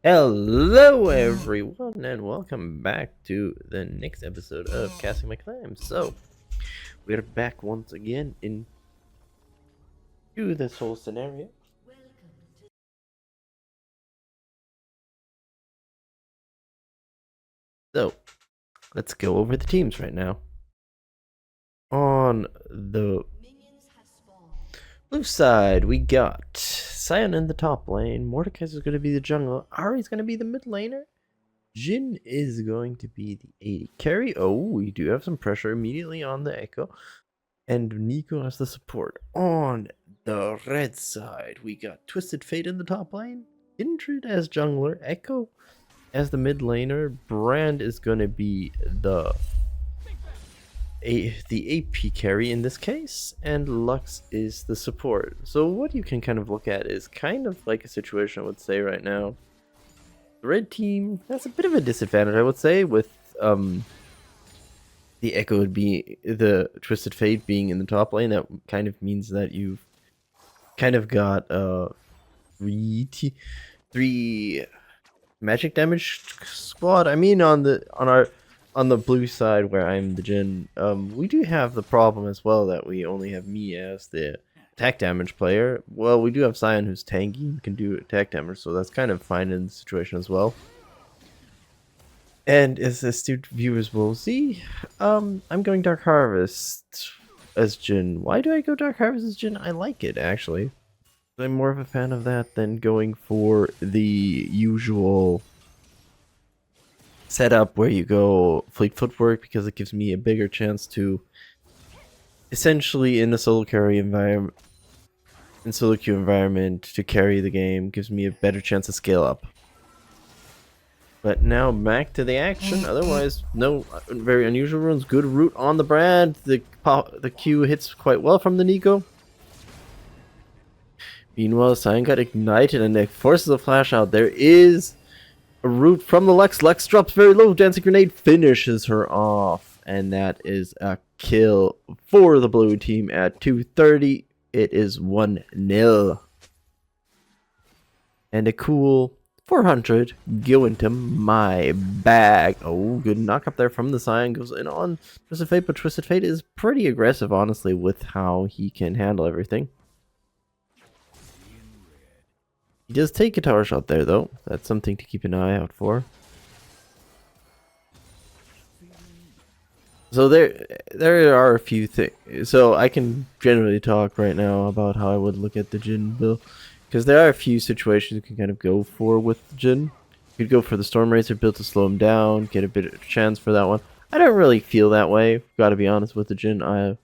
Hello everyone and welcome back to the next episode of Casting My Clams. So, we're back once again into this whole scenario. So, let's go over the teams right now. On the blue side, we got Sion in the top lane, Mordekaiser is going to be the jungler, Ahri's going to be the mid laner, Jhin is going to be the AD carry. Oh, we do have some pressure immediately on the Echo. And Nico as the support. On the red side, we got Twisted Fate in the top lane, Kindred as jungler, Echo as the mid laner, Brand is going to be the AP carry in this case, and Lux is the support. So what you can kind of look at is kind of like a situation I would say right now. The red team has a bit of a disadvantage, I would say, with the Echo would be the Twisted Fate being in the top lane. That kind of means that you've kind of got three magic damage squad. I mean, on the blue side where I'm the Jhin, we do have the problem as well that we only have me as the attack damage player. Well, we do have Sion who's tanky and can do attack damage, so that's kind of fine in this situation as well. And as astute viewers will see, I'm going Dark Harvest as Jhin. Why do I go Dark Harvest as Jhin? I like it, actually. I'm more of a fan of that than going for the usual setup where you go Fleet Footwork, because it gives me a bigger chance to essentially in a solo carry environment, in solo queue environment, to carry the game, gives me a better chance to scale up. But now back to the action. Otherwise, no very unusual runes. Good root on the Brand. The Q hits quite well from the Nico. Meanwhile, Sion got ignited and it forces a flash out. There is a root from the Lux. Lux drops very low. Dancing Grenade finishes her off. And that is a kill for the blue team at 230. It is 1-0. And a cool 400 go into my bag. Oh, good knock up there from the Sion. Goes in on Twisted Fate, but Twisted Fate is pretty aggressive, honestly, with how he can handle everything. He does take a tower shot there, though. That's something to keep an eye out for. So there are a few things. So I can generally talk right now about how I would look at the Jhin build. Because there are a few situations you can kind of go for with Jhin. You could go for the Storm Racer build to slow him down, get a bit of a chance for that one. I don't really feel that way, gotta be honest with the Jhin.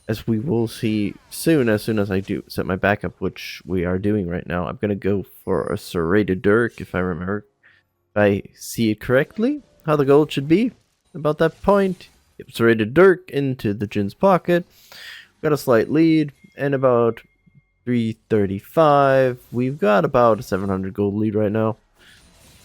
As we will see soon as I do set my backup, which we are doing right now, I'm gonna go for a Serrated Dirk, if I remember. If I see it correctly, how the gold should be about that point. Yep, Serrated Dirk into the Jhin's pocket. Got a slight lead, and about 335. We've got about a 700 gold lead right now.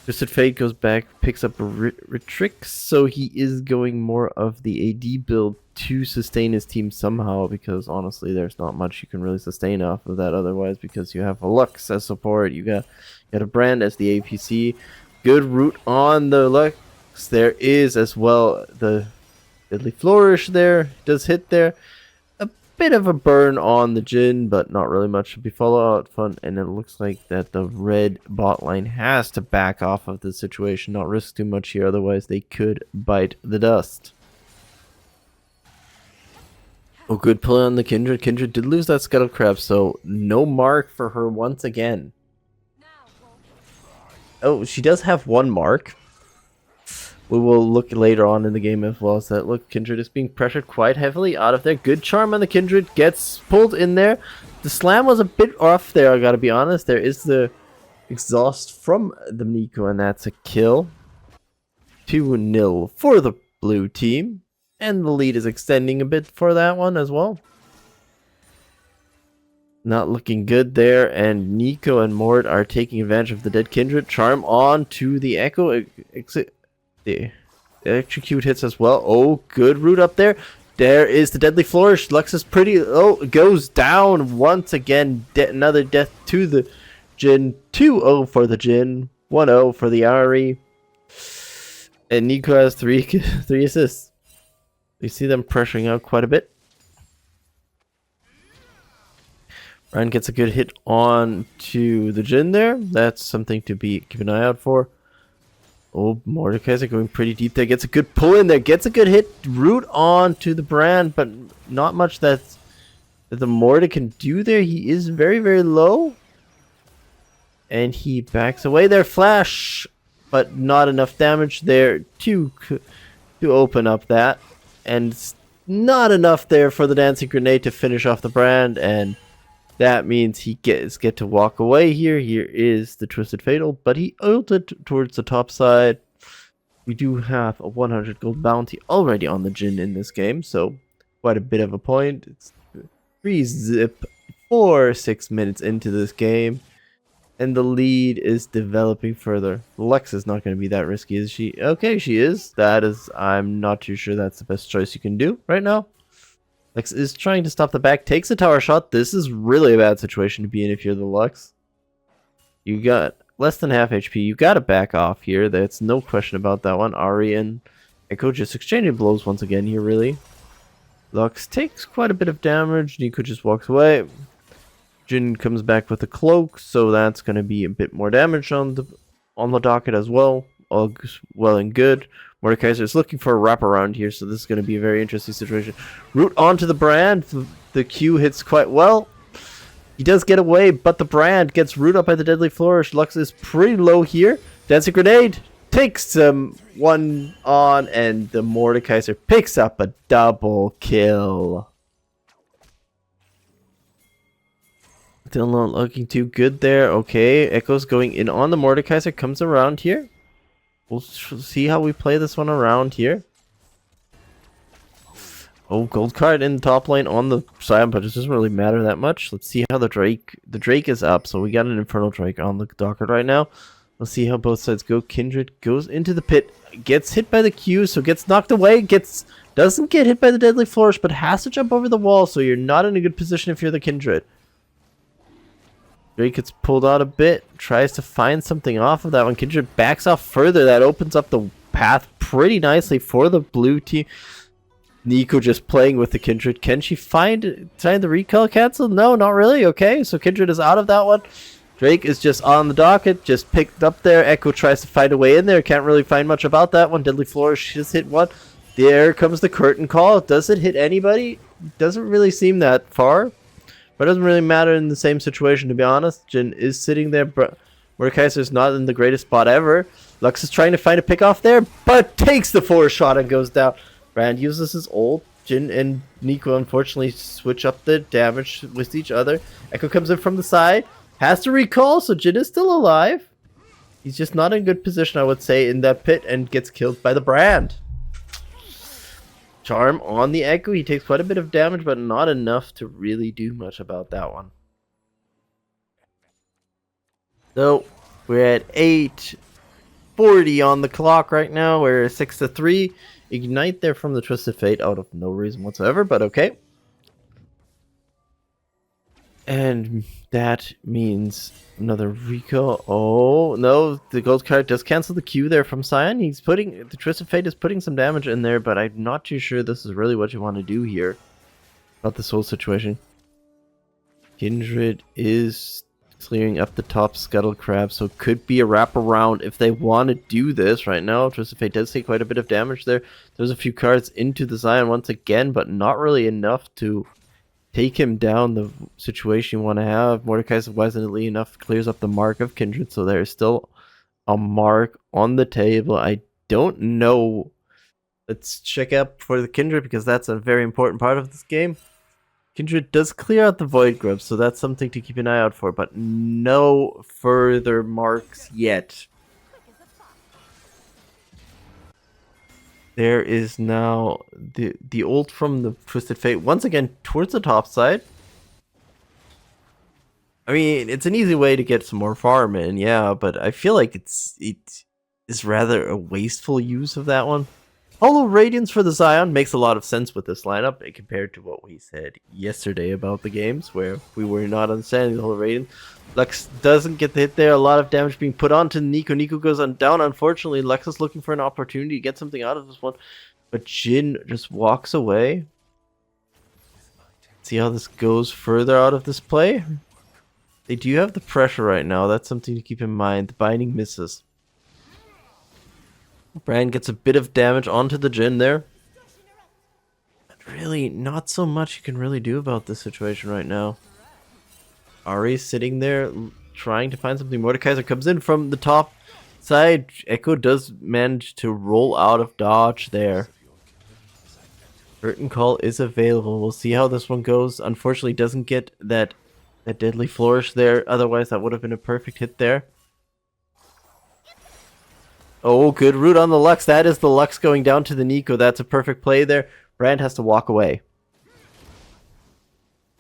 Twisted Fate goes back, picks up a Ritrix, so he is going more of the AD build to sustain his team somehow, because honestly there's not much you can really sustain off of that otherwise, because you have a Lux as support, you got a Brand as the APC. Good root on the Lux. There is as well the Deadly Flourish there, does hit there. Bit of a burn on the Jhin, but not really much to be Fallout fun, and it looks like that the red bot line has to back off of the situation, not risk too much here, otherwise they could bite the dust. Oh, good play on the Kindred. Kindred did lose that Scuttle Crab, so no mark for her once again. Oh, she does have one mark. We will look later on in the game as well as that. Look, Kindred is being pressured quite heavily out of there. Good charm on the Kindred. Gets pulled in there. The slam was a bit off there, I gotta be honest. There is the exhaust from the Nico, and that's a kill. 2-0 for the blue team. And the lead is extending a bit for that one as well. Not looking good there, and Nico and Mort are taking advantage of the dead Kindred. Charm on to the Echo. The execute hits as well. Oh, good root up there. There is the Deadly Flourish. Lux is pretty. Oh, it goes down once again. Another death to the Jhin. 2-0 for the Jhin. 1-0 for the Ari. And Nico has 3 assists. You see them pressuring out quite a bit. Ryan gets a good hit on to the Jhin there. That's something to keep an eye out for. Oh, Mordekaiser going pretty deep there. Gets a good pull in there. Gets a good hit. Root on to the Brand, but not much that the Morde can do there. He is very, very low. And he backs away there. Flash, but not enough damage there to open up that. And not enough there for the Dancing Grenade to finish off the Brand. And that means he get to walk away here. Here is the Twisted Fatal, but he ulted towards the top side. We do have a 100 gold bounty already on the Jhin in this game, so quite a bit of a point. It's 3 zip for 6 minutes into this game, and the lead is developing further. Lux is not going to be that risky, is she? Okay, she is. That is, I'm not too sure that's the best choice you can do right now. Lux is trying to stop the back, takes a tower shot. This is really a bad situation to be in if you're the Lux. You got less than half HP. You got to back off here. That's no question about that one. Ari and Echo just exchanging blows once again here, really. Lux takes quite a bit of damage. Nico just walks away. Jhin comes back with a cloak, so that's going to be a bit more damage on the docket as well. All well and good. Mordekaiser is looking for a wraparound here, so this is going to be a very interesting situation. Root onto the Brand. The Q hits quite well. He does get away, but the Brand gets root up by the Deadly Flourish. Lux is pretty low here. Dancing Grenade takes one on, and the Mordekaiser picks up a double kill. Still not looking too good there. Okay, Echo's going in on the Mordekaiser. Comes around here. We'll see how we play this one around here. Oh, gold card in the top lane on the side, but it doesn't really matter that much. Let's see how the Drake is up. So we got an Infernal Drake on the docket right now. Let's see how both sides go. Kindred goes into the pit, gets hit by the Q, so gets knocked away. Doesn't get hit by the Deadly Flourish, but has to jump over the wall, so you're not in a good position if you're the Kindred. Drake gets pulled out a bit, tries to find something off of that one. Kindred backs off further. That opens up the path pretty nicely for the blue team. Nico just playing with the Kindred. Can she find the recall cancel? No, not really. Okay, so Kindred is out of that one. Drake is just on the docket, just picked up there. Echo tries to find a way in there. Can't really find much about that one. Deadly Flourish just hit one. There comes the curtain call. Does it hit anybody? Doesn't really seem that far. But it doesn't really matter in the same situation, to be honest. Jhin is sitting there. Mordekaiser is not in the greatest spot ever. Lux is trying to find a pick off there, but takes the 4 shot and goes down. Brand uses his ult. Jhin and Nico unfortunately switch up the damage with each other. Echo comes in from the side. Has to recall, so Jhin is still alive. He's just not in good position, I would say, in that pit and gets killed by the Brand. Charm on the Echo. He takes quite a bit of damage, but not enough to really do much about that one. So, we're at 8:40 on the clock right now. We're 6-3. Ignite there from the Twisted Fate out of no reason whatsoever, but okay. And that means another recall. Oh, no. The gold card does cancel the Q there from Sion. The Twisted Fate is putting some damage in there, but I'm not too sure this is really what you want to do here about this whole situation. Kindred is clearing up the top Scuttle Crab, so it could be a wraparound if they want to do this right now. Twisted Fate does take quite a bit of damage there. There's a few cards into the Sion once again, but not really enough to take him down the situation you want to have. Mordekaiser, wisely enough, clears up the mark of Kindred, so there's still a mark on the table. I don't know. Let's check up for the Kindred, because that's a very important part of this game. Kindred does clear out the Void Grub, so that's something to keep an eye out for, but no further marks yet. There is now the ult from the Twisted Fate once again towards the top side. I mean, it's an easy way to get some more farm in, yeah, but I feel like it is rather a wasteful use of that one. Hollow Radiance for the Zion makes a lot of sense with this lineup compared to what we said yesterday about the games, where we were not understanding the Hollow Radiance. Lux doesn't get the hit there, a lot of damage being put onto Nico. Nico goes on down, unfortunately. Lux is looking for an opportunity to get something out of this one, but Jhin just walks away. See how this goes further out of this play? They do have the pressure right now, that's something to keep in mind. The binding misses. Brand gets a bit of damage onto the Jhin there. But really, not so much you can really do about this situation right now. Ahri's sitting there trying to find something. Mordekaiser comes in from the top side. Echo does manage to roll out of dodge there. Curtain Call is available. We'll see how this one goes. Unfortunately, doesn't get that deadly flourish there. Otherwise, that would have been a perfect hit there. Oh, good root on the Lux. That is the Lux going down to the Nico. That's a perfect play there. Brand has to walk away.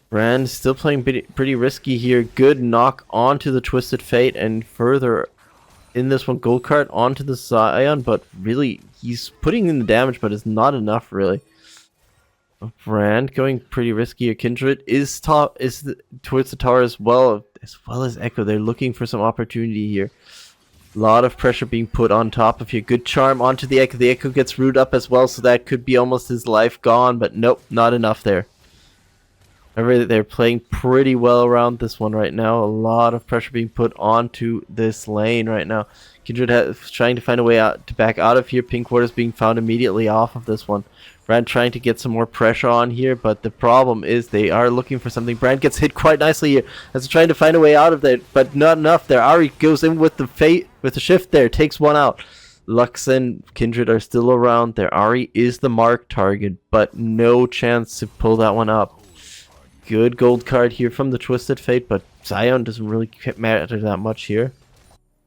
Brand still playing pretty risky here. Good knock onto the Twisted Fate and further in this one. Gold card onto the Zion, but really he's putting in the damage, but it's not enough really. Brand going pretty risky here. Kindred is towards the tower as well as Echo. They're looking for some opportunity here. A lot of pressure being put on top of here. Good charm onto the Echo. The Echo gets root up as well, so that could be almost his life gone, but nope, not enough there. However, they're playing pretty well around this one right now. A lot of pressure being put onto this lane right now. Kindred is trying to find a way out to back out of here. Pink Ward is being found immediately off of this one. Brand trying to get some more pressure on here, but the problem is they are looking for something. Brand gets hit quite nicely here as they're trying to find a way out of there, but not enough there. Ahri goes in with the shift there, takes one out. Lux and Kindred are still around there. Ahri is the mark target, but no chance to pull that one up. Good gold card here from the Twisted Fate, but Zion doesn't really matter that much here.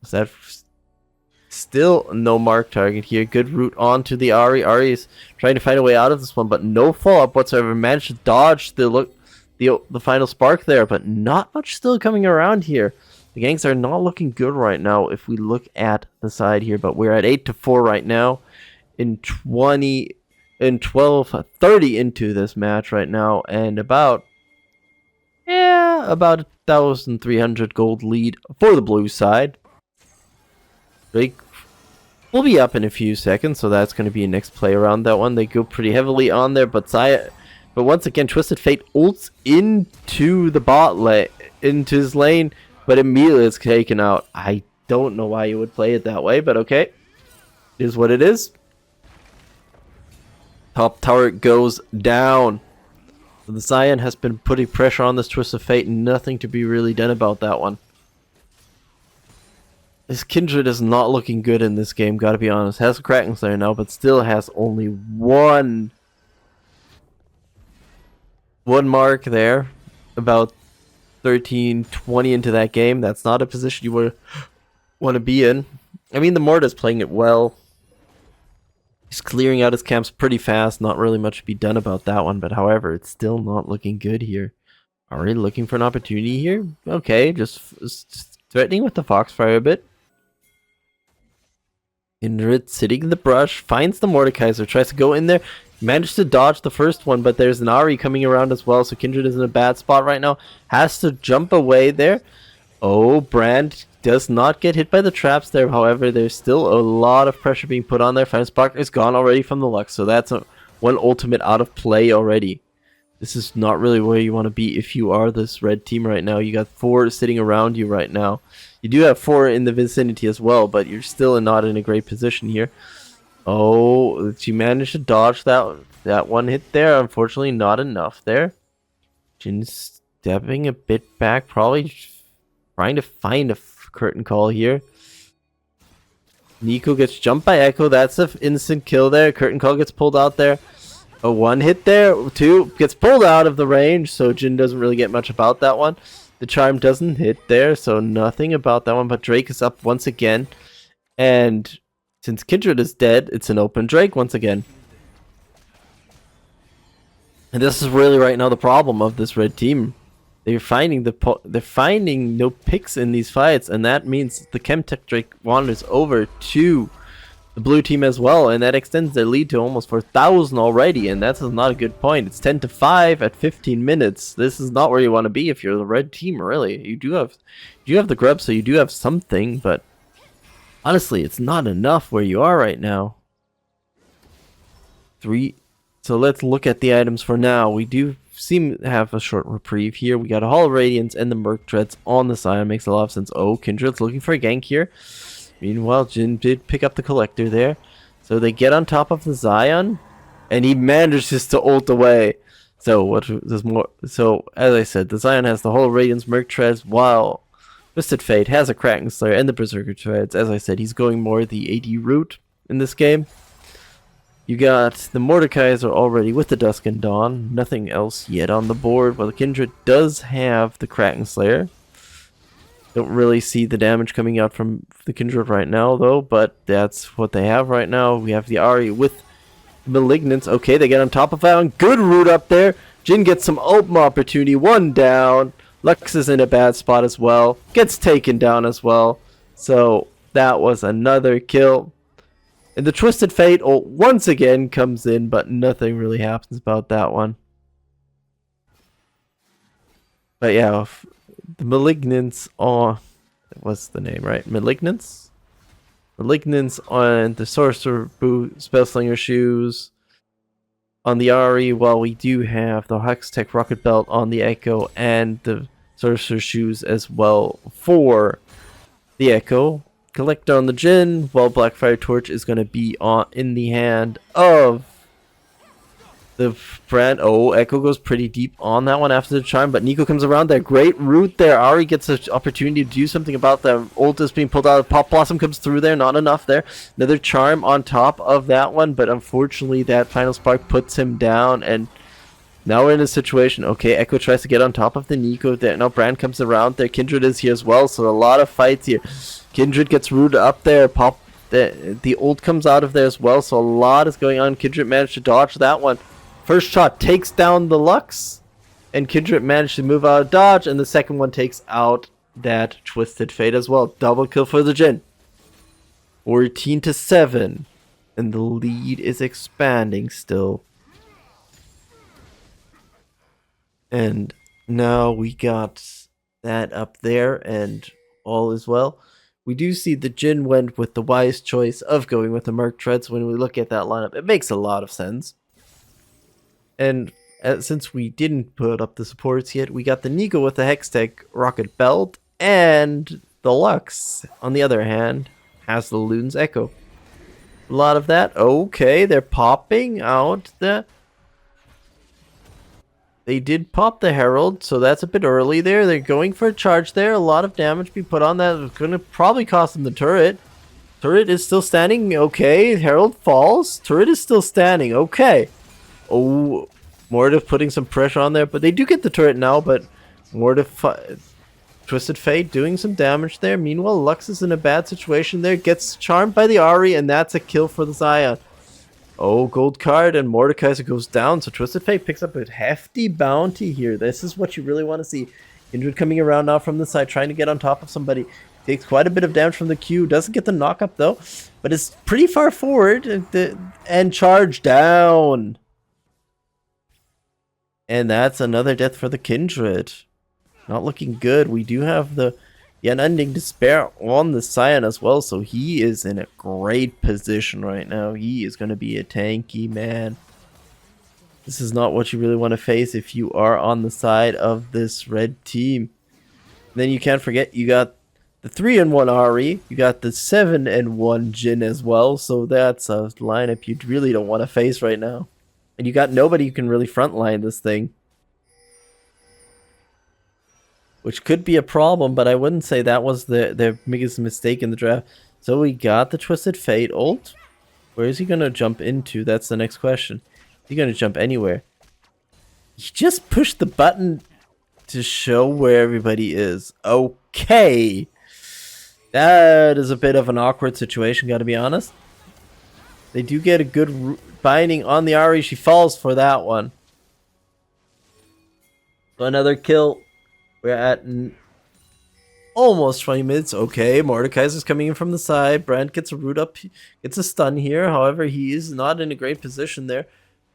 Is that still no mark target here? Good root onto the Ahri. Ahri is trying to find a way out of this one, but no follow-up whatsoever. Managed to dodge the final spark there, but not much still coming around here. The ganks are not looking good right now if we look at the side here, but we're at 8-4 right now in 30 into this match right now, and about 1,300 gold lead for the blue side. Drake will be up in a few seconds, so that's going to be a next play around that one. They go pretty heavily on there, but once again, Twisted Fate ults into the bot lane, into his lane, but immediately it's taken out. I don't know why you would play it that way, but okay. It is what it is. Top tower goes down. The Zion has been putting pressure on this Twist of Fate, and nothing to be really done about that one. This Kindred is not looking good in this game, gotta be honest. Has a Kraken Slayer now, but still has only one mark there. About 13-20 into that game. That's not a position you would want to be in. I mean, the Morta's playing it well. He's clearing out his camps pretty fast. Not really much to be done about that one, but however, it's still not looking good here. Already looking for an opportunity here? Okay, just threatening with the Foxfire a bit. Kindred sitting in the brush, finds the Mordekaiser, tries to go in there, managed to dodge the first one, but there's an Ahri coming around as well, so Kindred is in a bad spot right now. Has to jump away there. Oh, Brand does not get hit by the traps there. However, there's still a lot of pressure being put on there. Final Spark is gone already from the Lux, so that's one ultimate out of play already. This is not really where you want to be if you are this red team right now. You got 4 sitting around you right now. You do have 4 in the vicinity as well, but you're still not in a great position here. Oh, she managed to dodge that one hit there. Unfortunately, not enough there. Jhin stepping a bit back, probably trying to find a curtain call here. Nico gets jumped by Echo. That's an instant kill there. Curtain call gets pulled out there. A 1 hit there. 2 gets pulled out of the range, so Jhin doesn't really get much about that one. The charm doesn't hit there, so nothing about that one, but Drake is up once again. And since Kindred is dead, it's an open Drake once again. And this is really right now the problem of this red team. They're finding no picks in these fights, and that means the Chemtech Drake wanders over to the blue team as well, and that extends their lead to almost 4,000 already, and that's not a good point. It's 10-5 at 15 minutes. This is not where you want to be if you're the red team, really. You do have the grub, so you do have something, but honestly, it's not enough where you are right now. So let's look at the items for now. We do seem to have a short reprieve here. We got a Hall of Radiance and the Merc Treads on the side. Makes a lot of sense. Oh, Kindred's looking for a gank here. Meanwhile, Jhin did pick up the Collector there. So they get on top of the Zion, and he manages to ult away. So what there's more? So as I said, the Zion has the Hall of Radiance, Merc Treads, while Twisted Fate has a Kraken Slayer and the Berserker Treads. As I said, he's going more the AD route in this game. You got the Mordekaiser already with the Dusk and Dawn. Nothing else yet on the board. Well, the Kindred does have the Kraken Slayer. Don't really see the damage coming out from the Kindred right now, though, but that's what they have right now. We have the Ahri with Malignance. Okay, they get on top of that one. Good root up there. Jhin gets some open opportunity. One down. Lux is in a bad spot as well. Gets taken down as well. So that was another kill. And the Twisted Fate once again comes in, but nothing really happens about that one. But yeah, the Malignance on... What's the name, right? Malignance? Malignance on the Sorcerer boot, Spellslinger shoes. On the Ahri, while we do have the Hextech Rocket Belt on the Echo and the Sorcerer shoes as well for the Echo. Collector on the Jhin, while Blackfire Torch is going to be in the hand of the Brand. Oh, Echo goes pretty deep on that one after the charm, but Nico comes around there. Great route there. Ahri gets an opportunity to do something about the ult is being pulled out. Pop Blossom comes through there, not enough there. Another charm on top of that one, but unfortunately that final spark puts him down, and now we're in a situation. Okay, Echo tries to get on top of the Nico there. Now Brand comes around there. Kindred is here as well, so a lot of fights here. Kindred gets rooted up there. The ult comes out of there as well, so a lot is going on. Kindred managed to dodge that one. First shot takes down the Lux, and Kindred managed to move out of dodge, and the second one takes out that Twisted Fate as well. Double kill for the Jhin. 14-7, and the lead is expanding still. And now we got that up there, and all is well. We do see the Jhin went with the wise choice of going with the Merc Treads. When we look at that lineup, it makes a lot of sense. And since we didn't put up the supports yet, we got the Nico with the Hextech Rocket Belt, and the Lux, on the other hand, has the Loon's Echo. A lot of that. Okay, they're popping out the... They did pop the Herald, so that's a bit early there. They're going for a charge there. A lot of damage be put on that. It's going to probably cost them the turret. Turret is still standing. Okay, Herald falls. Turret is still standing. Okay. Oh, Mortif putting some pressure on there. But they do get the turret now, but Mortif... Twisted Fate doing some damage there. Meanwhile, Lux is in a bad situation there. Gets charmed by the Ahri, and that's a kill for the Zion. Oh, gold card, and Mordekaiser goes down, so Twisted Fate picks up a hefty bounty here. This is what you really want to see. Kindred coming around now from the side, trying to get on top of somebody. Takes quite a bit of damage from the Q. Doesn't get the knock-up, though, but is pretty far forward, and charge down. And that's another death for the Kindred. Not looking good. We do have the Unending Despair on the Scion as well, so he is in a great position right now. He is going to be a tanky man. This is not what you really want to face if you are on the side of this red team. And then you can't forget, you got the 3-in-1 Ahri, you got the 7-in-1 Jhin as well, so that's a lineup you really don't want to face right now. And you got nobody who can really frontline this thing, which could be a problem, but I wouldn't say that was their biggest mistake in the draft. So we got the Twisted Fate ult. Where is he going to jump into? That's the next question. Is he going to jump anywhere? He just pushed the button to show where everybody is. Okay. That is a bit of an awkward situation, gotta be honest. They do get a good binding on the Ahri. She falls for that one. So another kill. We're at Almost 20 minutes. Okay, Mordekaiser's coming in from the side. Brand gets a root up, gets a stun here. However, he is not in a great position there.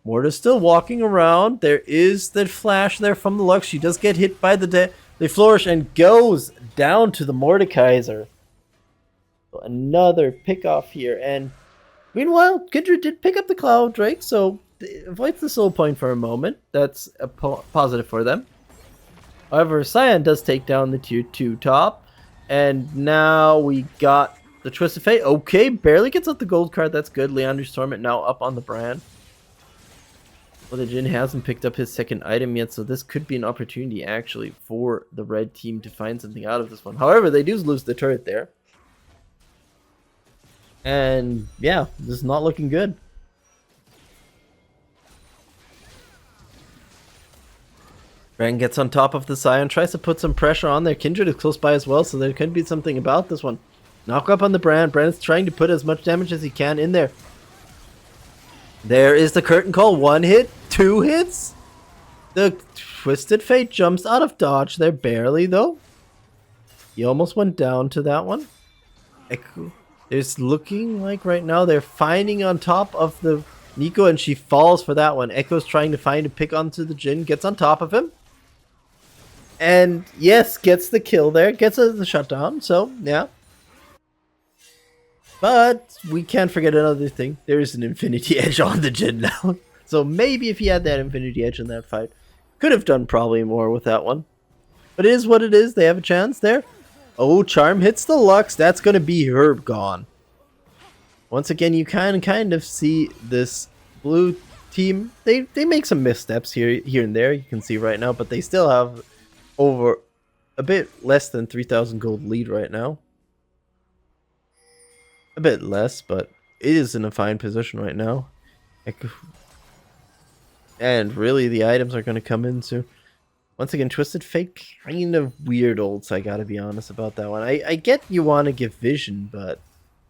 Morta's still walking around. There is the flash there from the Lux. She does get hit by the flourish and goes down to the Mordekaiser. So another pick off here. And meanwhile, Kindred did pick up the Cloud Drake, so avoids the soul point for a moment. That's a positive for them. However, Cyan does take down the tier 2 top. And now we got the Twisted Fate. Okay, barely gets out the gold card. That's good. Leander's Torment now up on the brand. Well, the Jhin hasn't picked up his second item yet, so this could be an opportunity, actually, for the red team to find something out of this one. However, they do lose the turret there. And, yeah, this is not looking good. Brand gets on top of the Scion, tries to put some pressure on there. Kindred is close by as well, so there could be something about this one. Knock up on the Brand. Brand's trying to put as much damage as he can in there. There is the curtain call. 1 hit, 2 hits. The Twisted Fate jumps out of dodge there, barely though. He almost went down to that one. It's looking like right now they're finding on top of the Nico, and she falls for that one. Echo's trying to find a pick onto the Jhin, gets on top of him. And yes, gets the kill there, gets the shutdown, so yeah. But we can't forget another thing. There is an Infinity Edge on the Jhin now. So maybe if he had that Infinity Edge in that fight, could have done probably more with that one. But it is what it is. They have a chance there. Oh, Charm hits the Lux. That's going to be her gone. Once again, you can kind of see this blue team. They make some missteps here and there. You can see right now. But they still have over a bit less than 3,000 gold lead right now. A bit less, but it is in a fine position right now. And really, the items are going to come in soon. Once again, Twisted Fate, kind of weird ults, I gotta be honest about that one. I get you want to give vision, but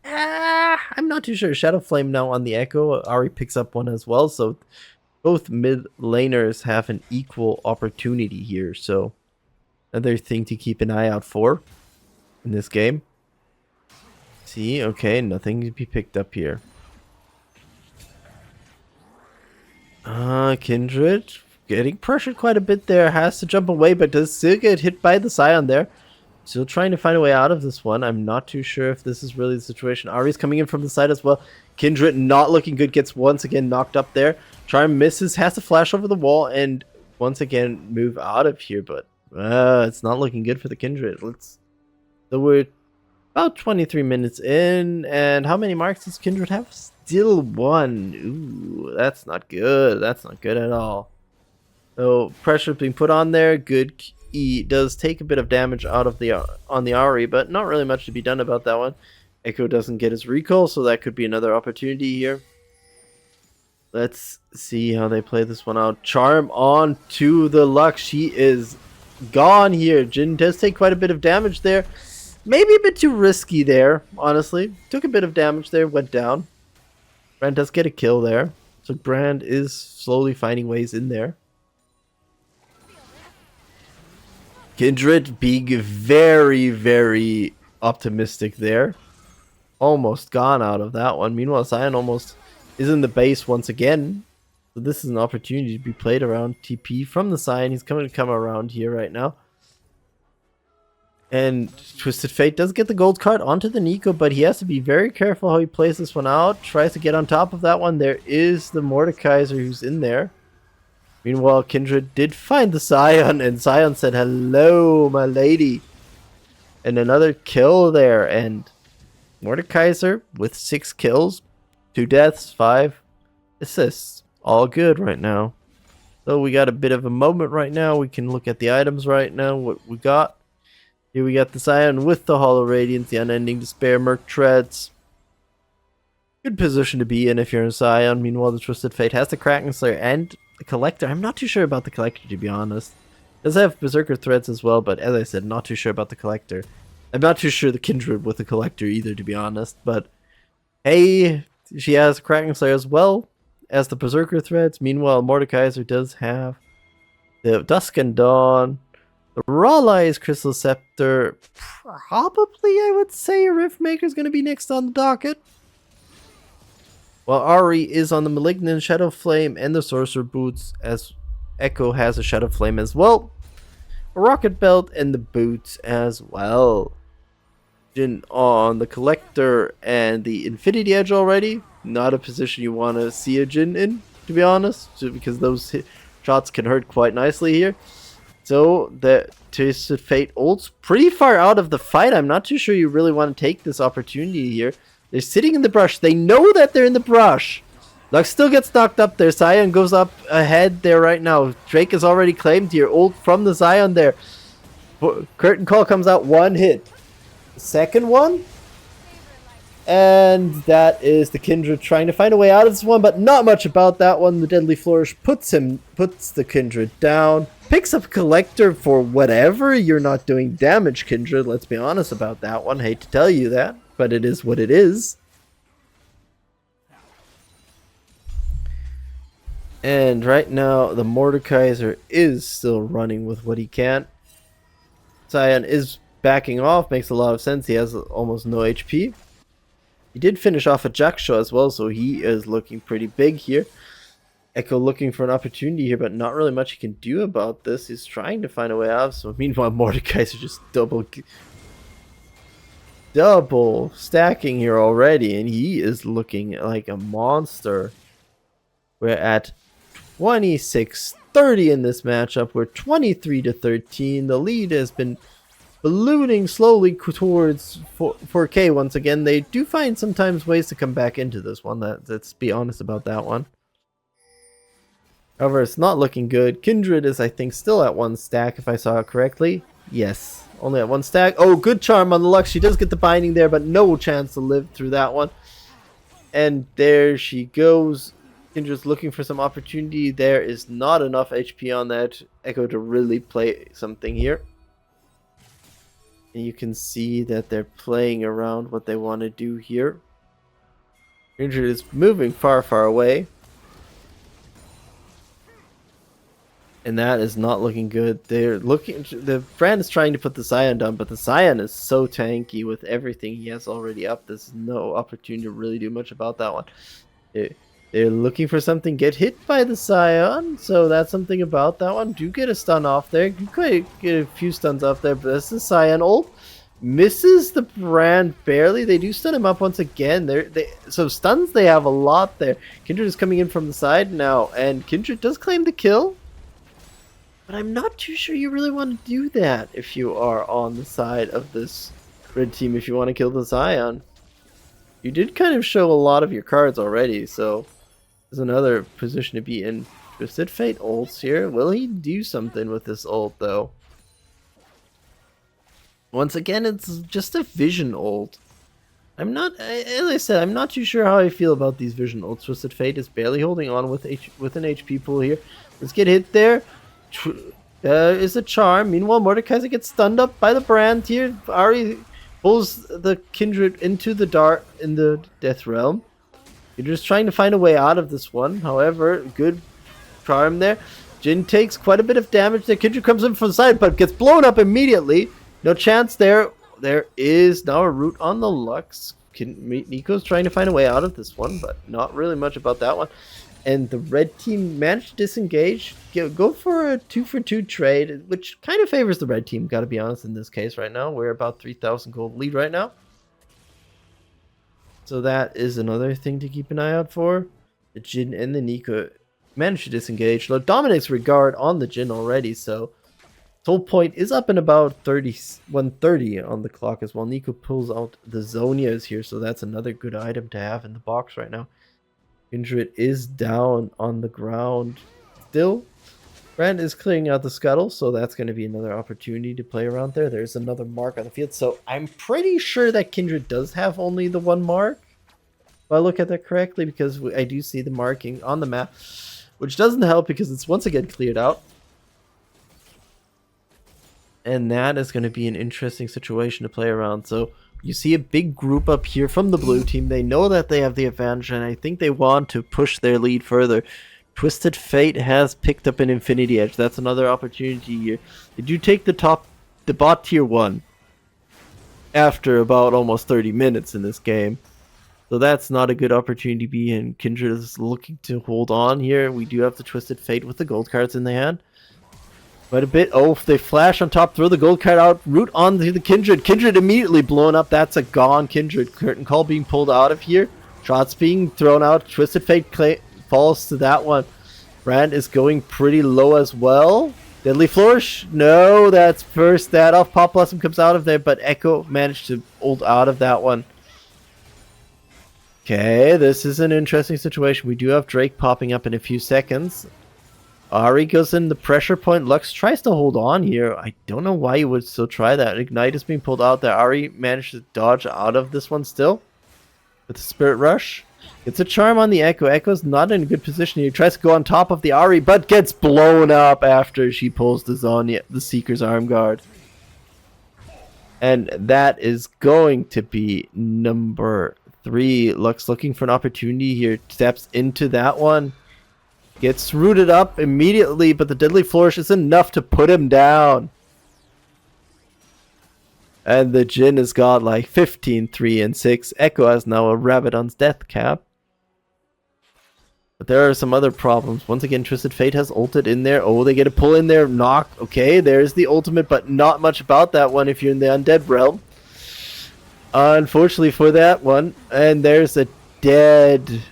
I'm not too sure. Shadow Flame now on the Echo. Ari picks up one as well, so both mid laners have an equal opportunity here. So another thing to keep an eye out for in this game. See, okay, nothing to be picked up here. Kindred getting pressured quite a bit there. Has to jump away, but does still get hit by the Scion there. Still trying to find a way out of this one. I'm not too sure if this is really the situation. Ari's coming in from the side as well. Kindred not looking good. Gets once again knocked up there. Charm misses. Has to flash over the wall and once again move out of here. But it's not looking good for the Kindred. So we're about 23 minutes in. And how many marks does Kindred have? Still 1. Ooh, that's not good. That's not good at all. So pressure being put on there. Good. He does take a bit of damage out of on the Ari, but not really much to be done about that one. Echo doesn't get his recall, so that could be another opportunity here. Let's see how they play this one out. Charm on to the Lux. She is gone here. Jhin does take quite a bit of damage there. Maybe a bit too risky there, honestly. Took a bit of damage there, went down. Brand does get a kill there. So Brand is slowly finding ways in there. Kindred being very, very optimistic there. Almost gone out of that one. Meanwhile, Scion almost is in the base once again. So this is an opportunity to be played around TP from the Scion. He's coming to come around here right now. And Twisted Fate does get the gold card onto the Nico, but he has to be very careful how he plays this one out. Tries to get on top of that one. There is the Mordekaiser who's in there. Meanwhile, Kindred did find the Scion, and Scion said, "Hello, my lady." And another kill there, and Mordekaiser with 6 kills, 2 deaths, 5 assists. All good right now. So we got a bit of a moment right now. We can look at the items right now, what we got. Here we got the Scion with the Hollow Radiance, the Unending Despair, Merc Treads. Good position to be in if you're in Scion. Meanwhile, the Twisted Fate has the Kraken Slayer and the Collector. I'm not too sure about the Collector, to be honest. Does have Berserker Threads as well, but as I said, not too sure about the Collector. I'm not too sure the Kindred with the Collector either, to be honest. But hey, she has Kraken Slayer as well as the Berserker Threads. Meanwhile, Mordekaiser does have the Dusk and Dawn. The Raleigh is Crystal Scepter. Probably, I would say, a Riftmaker is going to be next on the docket. While Ari is on the Malignant Shadow Flame and the Sorcerer Boots, as Echo has a Shadow Flame as well. A Rocket Belt and the Boots as well. Jhin on the Collector and the Infinity Edge already. Not a position you want to see a Jhin in, to be honest, because those shots can hurt quite nicely here. So the Twisted Fate ult's pretty far out of the fight. I'm not too sure you really want to take this opportunity here. They're sitting in the brush. They know that they're in the brush. Lux still gets knocked up there. Sion goes up ahead there right now. Drake is already claimed here. Ult from the Sion there. Curtain Call comes out. One hit. The second one. And that is the Kindred trying to find a way out of this one, but not much about that one. The Deadly Flourish puts the Kindred down. Picks up Collector for whatever. You're not doing damage, Kindred. Let's be honest about that one. Hate to tell you that, but it is what it is. And right now, the Mordekaiser is still running with what he can. Sion is backing off. Makes a lot of sense. He has almost no HP. He did finish off a Jackshaw as well, so he is looking pretty big here. Echo looking for an opportunity here, but not really much he can do about this. He's trying to find a way out. So meanwhile, Mordekaiser just double stacking here already, and he is looking like a monster. We're at 26-30 in this matchup. We're 23-13. The lead has been ballooning slowly towards 4K once again. They do find sometimes ways to come back into this one. Let's be honest about that one. However, it's not looking good. Kindred is, I think, still at one stack, if I saw it correctly. Yes, only at one stack. Oh, good charm on the Lux. She does get the binding there, but no chance to live through that one. And there she goes. Kindred's looking for some opportunity. There is not enough HP on that Echo to really play something here. And you can see that they're playing around what they want to do here. Kindred is moving far, far away. And that is not looking good. The Brand is trying to put the Sion down, but the Sion is so tanky with everything he has already up. There's no opportunity to really do much about that one. They're looking for something. Get hit by the Sion, so that's something about that one. Do get a stun off there. You could get a few stuns off there, but this is Sion ult. Misses the Brand barely. They do stun him up once again. So stuns they have a lot there. Kindred is coming in from the side now, and Kindred does claim the kill. But I'm not too sure you really want to do that if you are on the side of this red team, if you want to kill the Sion. You did kind of show a lot of your cards already, so there's another position to be in. Twisted Fate ults here. Will he do something with this ult, though? Once again, it's just a vision ult. As I said, I'm not too sure how I feel about these vision ults. Twisted Fate is barely holding on with an HP pool here. Let's get hit there. Is a charm. Meanwhile, Mordekaiser gets stunned up by the Brand here. Ari pulls the Kindred into the Death Realm. You're just trying to find a way out of this one. However, good charm there. Jhin takes quite a bit of damage there. Kindred comes in from the side, but gets blown up immediately. No chance there. There is now a root on the Lux. Nico's trying to find a way out of this one, but not really much about that one. And the red team managed to disengage, go for a 2-for-2 trade, which kind of favors the red team, gotta be honest, in this case right now. We're about 3,000 gold lead right now. So that is another thing to keep an eye out for. The Jhin and the Nico managed to disengage. Dominic's regard on the Jhin already, so Soul Point is up in about 130 on the clock as well. Nico pulls out the Zonias here, so that's another good item to have in the box right now. Kindred is down on the ground still. Brand is clearing out the scuttle, so that's going to be another opportunity to play around there. There's another mark on the field, so I'm pretty sure that Kindred does have only the one mark. If I look at that correctly, because I do see the marking on the map, which doesn't help because it's once again cleared out. And that is going to be an interesting situation to play around. So you see a big group up here from the blue team. They know that they have the advantage, and I think they want to push their lead further. Twisted Fate has picked up an Infinity Edge. That's another opportunity here. They do take the bot tier 1 after about almost 30 minutes in this game. So that's not a good opportunity to be in. Kindred is looking to hold on here. We do have the Twisted Fate with the gold cards in the hand. Quite a bit. Oh, if they flash on top, throw the gold card out, root on the Kindred. Kindred immediately blown up. That's a gone Kindred. Curtain Call being pulled out of here. Shots being thrown out. Twisted Fate falls to that one. Brand is going pretty low as well. Deadly Flourish? No, that's first. That off. Pop Blossom comes out of there, but Echo managed to ult out of that one. Okay, this is an interesting situation. We do have Drake popping up in a few seconds. Ahri goes in the pressure point. Lux tries to hold on here. I don't know why you would still try that. Ignite is being pulled out there. Ahri managed to dodge out of this one still. With the Spirit Rush. Gets a charm on the Echo. Echo's not in a good position here. He tries to go on top of the Ahri, but gets blown up after she pulls the Zhonya, the Seeker's Arm Guard. And that is going to be number 3. Lux looking for an opportunity here. Steps into that one. Gets rooted up immediately, but the Deadly Flourish is enough to put him down. And the Jhin has got like 15, 3, and 6. Echo has now a Rabadon's death cap. But there are some other problems. Once again, Twisted Fate has ulted in there. Oh, they get a pull in there. Knock. Okay, there's the ultimate, but not much about that one if you're in the undead realm. Unfortunately for that one. And there's a dead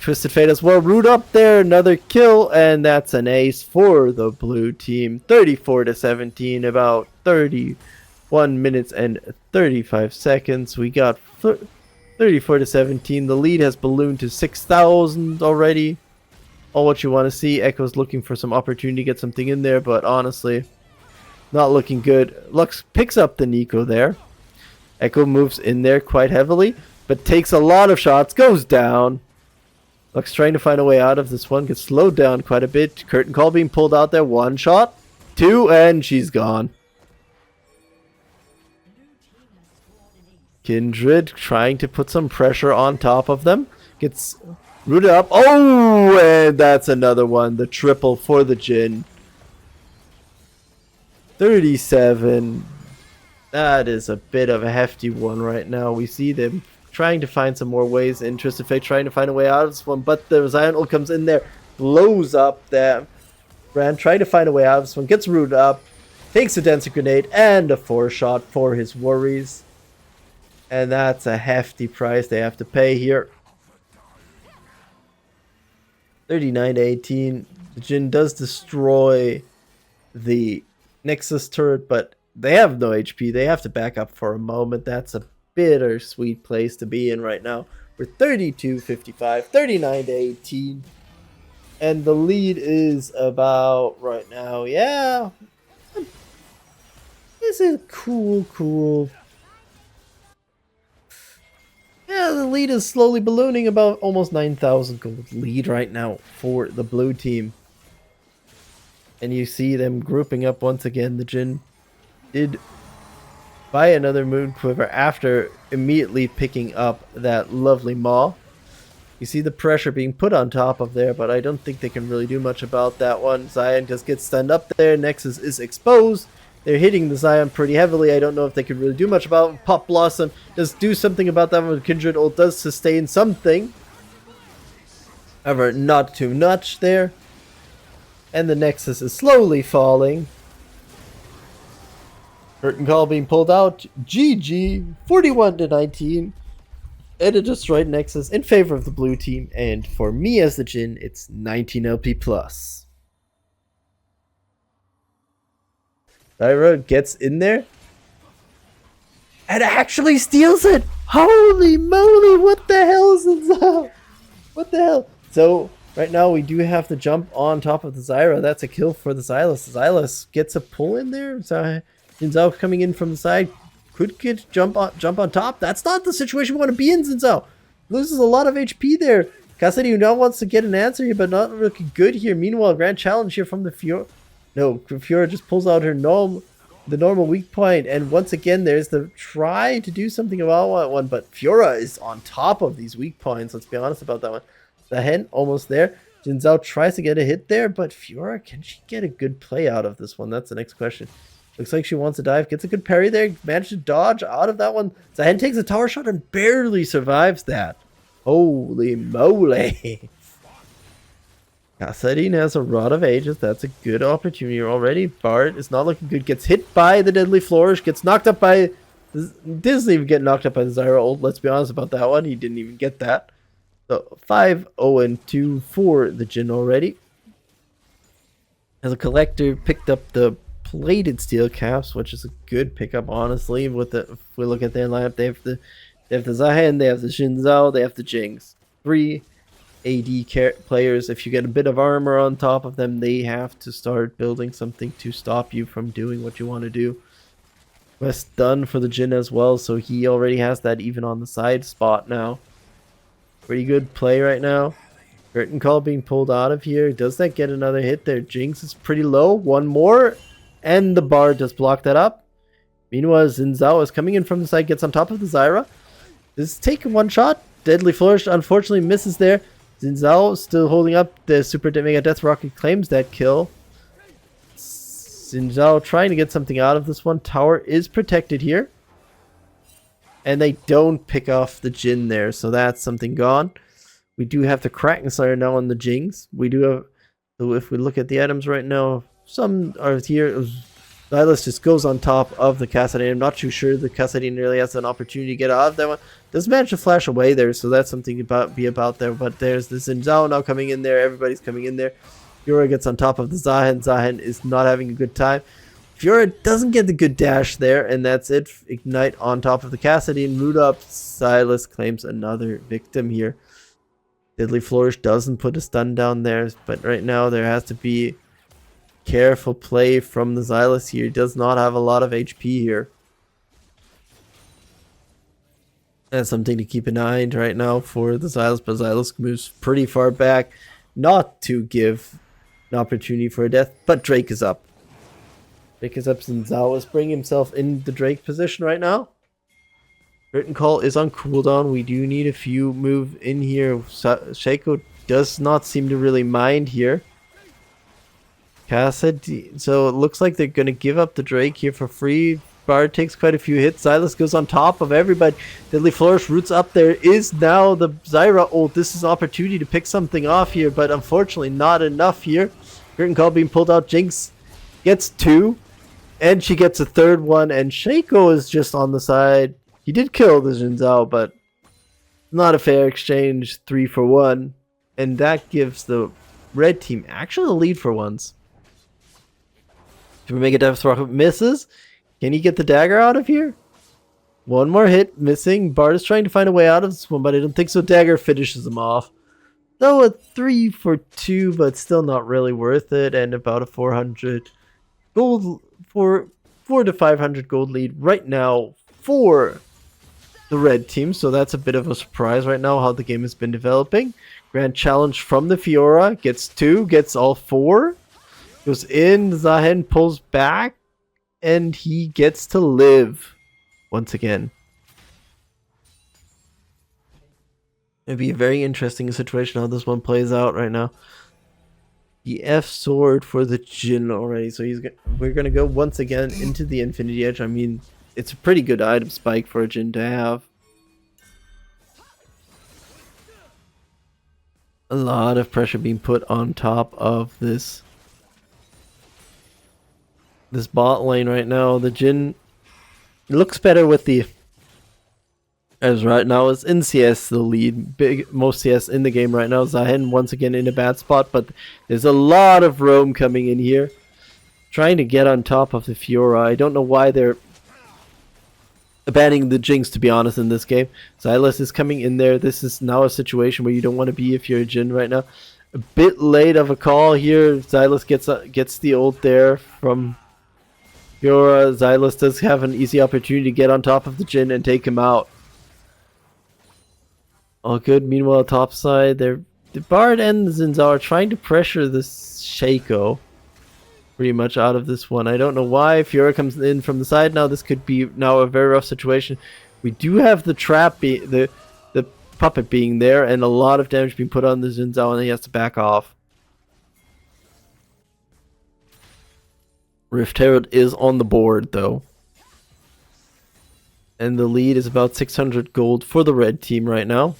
Twisted Fate as well. Root up there, another kill, and that's an ace for the blue team. 34-17, about 31 minutes and 35 seconds. We got 34-17. The lead has ballooned to 6,000 already. All what you want to see. Echo's looking for some opportunity to get something in there, but honestly, not looking good. Lux picks up the Nico there. Echo moves in there quite heavily, but takes a lot of shots, goes down. Lux trying to find a way out of this one, gets slowed down quite a bit. Curtain Call being pulled out there. 1 shot, 2, and she's gone. Kindred trying to put some pressure on top of them. Gets rooted up. Oh, and that's another one. The triple for the Jhin. 37. That is a bit of a hefty one right now. We see them trying to find some more ways. Twisted Fate trying to find a way out of this one, but the Zion ult comes in there, blows up that Brand, trying to find a way out of this one, gets rooted up, takes a Dancing Grenade and a 4-shot for his worries. And that's a hefty price they have to pay here. 39-18. The Jhin does destroy the Nexus turret, but they have no HP. They have to back up for a moment. That's a bittersweet place to be in right now. We're 32-55, 39-18, and the lead is about right now. Yeah, this is cool. Yeah, the lead is slowly ballooning, about almost 9,000 gold lead right now for the blue team. And you see them grouping up once again. The Jhin did buy another Moon Quiver after immediately picking up that lovely Maw. You see the pressure being put on top of there, but I don't think they can really do much about that one. Zion just gets stunned up there. Nexus is exposed. They're hitting the Zion pretty heavily. I don't know if they can really do much about it. Pop Blossom does do something about that one. Kindred ult does sustain something. However, not too much there. And the Nexus is slowly falling. Curtain Call being pulled out. GG. 41-19. And a destroyed Nexus in favor of the blue team. And for me as the Jhin, it's 19 LP plus. Zyra gets in there and actually steals it. Holy moly, what the hell is this? What the hell? So right now we do have to jump on top of the Zyra. That's a kill for the Xylas. Xylas gets a pull in there. So Jinzhao coming in from the side could get jump on top. That's not the situation we want to be in. Jinzhao loses a lot of HP there. Cassidy now wants to get an answer here, but not looking good here. Meanwhile, grand challenge here from the Fiora. No, Fiora just pulls out her the normal weak point, and once again there's the try to do something about that one, but Fiora is on top of these weak points. Let's be honest about that one. Zahen almost there. Jhin Zhao tries to get a hit there, but Fiora, can she get a good play out of this one? That's the next question. Looks like she wants to dive. Gets a good parry there. Managed to dodge out of that one. Zahen takes a tower shot and barely survives that. Holy moly. Kassadin has a Rod of Ages. That's a good opportunity already. Bard is not looking good. Gets hit by the Deadly Flourish. Gets knocked up by... Doesn't even get knocked up by the Zyra ult. Let's be honest about that one. He didn't even get that. So 5-0-2 for the Jhin already. As a collector, picked up the plated steel caps, which is a good pickup, honestly. With the, if we look at their lineup, they have the Zahen, they have the Jhin Zhao, they have the Jinx. 3 AD players. If you get a bit of armor on top of them, they have to start building something to stop you from doing what you want to do. Quest done for the Jhin as well, so he already has that even on the side spot now. Pretty good play right now. Curtain Call being pulled out of here. Does that get another hit there? Jinx is pretty low. One more. And the Bard does block that up. Meanwhile, Jhin Zhao is coming in from the side. Gets on top of the Zyra. This is taking one shot. Deadly Flourish unfortunately misses there. Jhin Zhao still holding up. The Super Mega Death Rocket claims that kill. Jhin Zhao trying to get something out of this one. Tower is protected here. And they don't pick off the Jhin there, so that's something gone. We do have the Kraken Slayer now on the Jinx. We do have, so if we look at the items right now, some are here. Silas just goes on top of the Kassadin. I'm not too sure the Kassadin really has an opportunity to get out of that one. Does manage to flash away there, so that's something about there. But there's the Jhin Zhao now coming in there. Everybody's coming in there. Fiora gets on top of the Zahen. Zahen is not having a good time. Fiora doesn't get the good dash there, and that's it. Ignite on top of the Kassadin. Root up. Silas claims another victim here. Deadly Flourish doesn't put a stun down there, but right now there has to be careful play from the Silas here. He does not have a lot of HP here. That's something to keep an eye on right now for the Silas, but Silas moves pretty far back, not to give an opportunity for a death, but Drake is up. Drake is up, and Zhao is bringing himself in the Drake position right now. Curtain Call is on cooldown. We do need a few move in here. Shaco does not seem to really mind here. Kassadin, so it looks like they're going to give up the Drake here for free. Bard takes quite a few hits. Silas goes on top of everybody. Deadly Flourish roots up. There is now the Zyra ult. This is opportunity to pick something off here, but unfortunately not enough here. Curtain Call being pulled out. Jinx gets 2, and she gets a 3rd one, and Shaco is just on the side. He did kill the Jhin Zhao, but not a fair exchange. 3 for 1, and that gives the red team actually a lead for once. Do we make a Death Rocket? Misses. Can he get the dagger out of here? One more hit, missing. Bard is trying to find a way out of this one, but I don't think so. Dagger finishes him off. So a 3 for 2, but still not really worth it, and about a 400 gold, 4 to 500 gold lead right now for the red team. So that's a bit of a surprise right now how the game has been developing. Grand challenge from the Fiora. Gets 2, gets all 4. Goes in, Zahen pulls back, and he gets to live once again. It'd be a very interesting situation how this one plays out right now. The F sword for the Jhin already, so we're gonna go once again into the Infinity Edge. I mean, it's a pretty good item spike for a Jhin to have. A lot of pressure being put on top of this bot lane right now. The Jhin looks better with the, as right now is in CS the lead, most CS in the game right now. Zahen once again in a bad spot, but there's a lot of roam coming in here, trying to get on top of the Fiora. I don't know why they're abandoning the Jinx, to be honest, in this game. Silas is coming in there. This is now a situation where you don't want to be if you're a Jhin right now. A bit late of a call here. Silas gets the ult there from Fiora. Silas does have an easy opportunity to get on top of the Jhin and take him out. All good. Meanwhile, top side, the Bard and the Jhin Zhao are trying to pressure this Shaco pretty much out of this one. I don't know why. Fiora comes in from the side now. This could be now a very rough situation. We do have the trap, the puppet being there and a lot of damage being put on the Jhin Zhao, and he has to back off. Rift Herald is on the board though. And the lead is about 600 gold for the red team right now.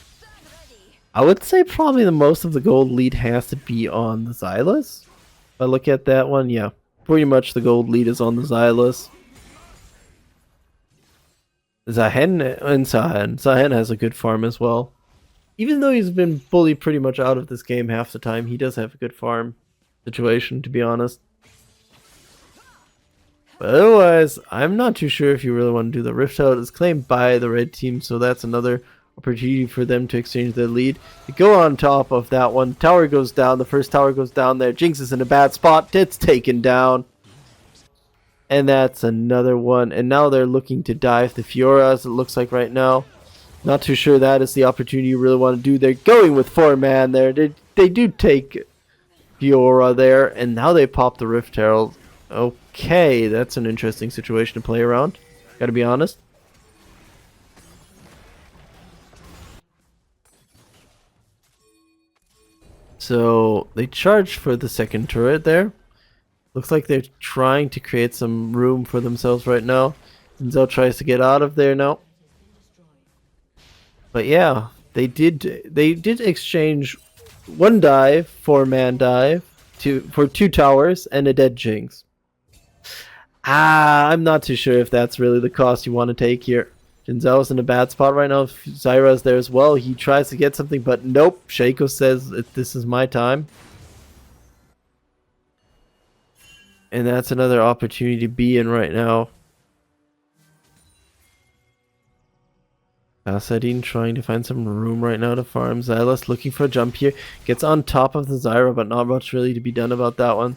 I would say probably the most of the gold lead has to be on the Xylas. If I look at that one, yeah. Pretty much the gold lead is on the Xylas. Jhin and Jhin. Jhin has a good farm as well. Even though he's been bullied pretty much out of this game half the time, he does have a good farm situation, to be honest. But otherwise, I'm not too sure if you really want to do the Rift Out. It's claimed by the red team, so that's another opportunity for them to exchange their lead. They go on top of that one. Tower goes down. The first tower goes down there. Jinx is in a bad spot. It's taken down. And that's another one. And now they're looking to dive the Fiora, as it looks like right now. Not too sure that is the opportunity you really want to do. They're going with 4-man there. They do take Fiora there. And now they pop the Rift Herald. Okay, that's an interesting situation to play around. Gotta be honest. So they charge for the second turret there. Looks like they're trying to create some room for themselves right now. Zhao tries to get out of there now. But yeah, they did exchange one dive, 4-man dive, for 2 towers and a dead Jinx. I'm not too sure if that's really the cost you want to take here. Jhin Zhao's in a bad spot right now. Zyra's there as well. He tries to get something, but nope. Shaco says, this is my time. And that's another opportunity to be in right now. Kassadin trying to find some room right now to farm. Xylas looking for a jump here. Gets on top of the Zyra, but not much really to be done about that one.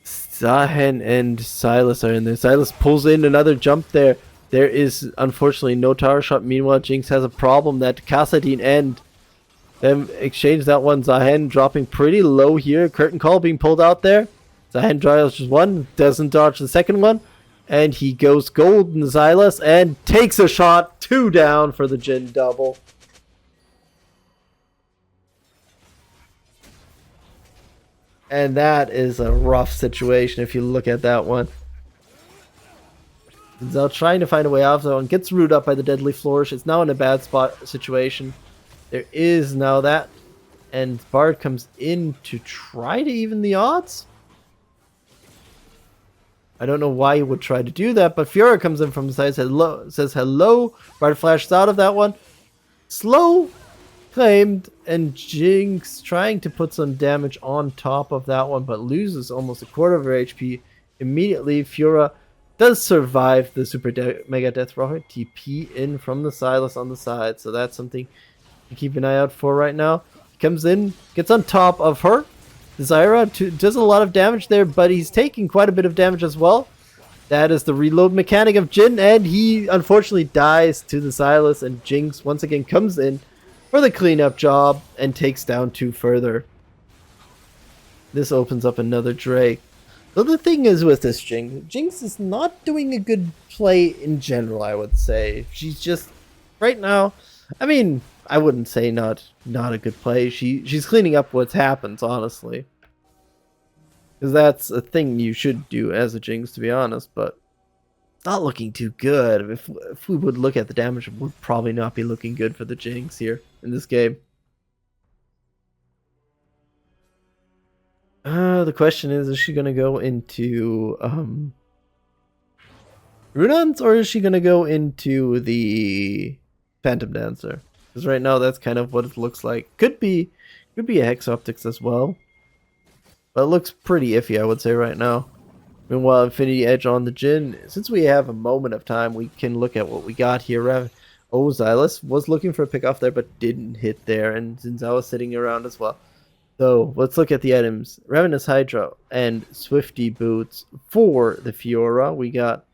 Jhin and Silas are in there. Silas pulls in another jump there. There is unfortunately no tower shot. Meanwhile, Jinx has a problem that Kassadin and them exchange that one. Jhin dropping pretty low here. Curtain call being pulled out there. Jhin dodges one, doesn't dodge the second one. And he goes gold in Xylas and takes a shot. 2 down for the Jhin double. And that is a rough situation if you look at that one. Zhao trying to find a way out of that one. Gets rooted up by the Deadly Flourish. It's now in a bad spot situation. There is now that. And Bard comes in to try to even the odds. I don't know why he would try to do that, but Fiora comes in from the side, says hello. Bard flashes out of that one. Slow claimed, and Jinx trying to put some damage on top of that one, but loses almost a quarter of her HP immediately. Fiora does survive the Mega Death Rocket TP in from the Silas on the side, so that's something to keep an eye out for right now. He comes in, gets on top of her. Zyra does a lot of damage there, but he's taking quite a bit of damage as well. That is the reload mechanic of Jhin, and he unfortunately dies to the Silas, and Jinx once again comes in for the cleanup job and takes down 2 further. This opens up another Drake. So the thing is with this Jinx is not doing a good play in general, I would say. She's just, right now, I mean, I wouldn't say not a good play. She's cleaning up what happens, honestly. Because that's a thing you should do as a Jinx, to be honest, but it's not looking too good. If we would look at the damage, it would probably not be looking good for the Jinx here in this game. The question is she going to go into Runans, or is she going to go into the Phantom Dancer? Because right now that's kind of what it looks like. Could be a Hex Optics as well. But it looks pretty iffy, I would say, right now. Meanwhile, Infinity Edge on the Jhin. Since we have a moment of time, we can look at what we got here. Oh, Xylas was looking for a pick off there, but didn't hit there. And Jhin Zhao was sitting around as well. So, let's look at the items. Ravenous Hydra and Swifty Boots for the Fiora. We got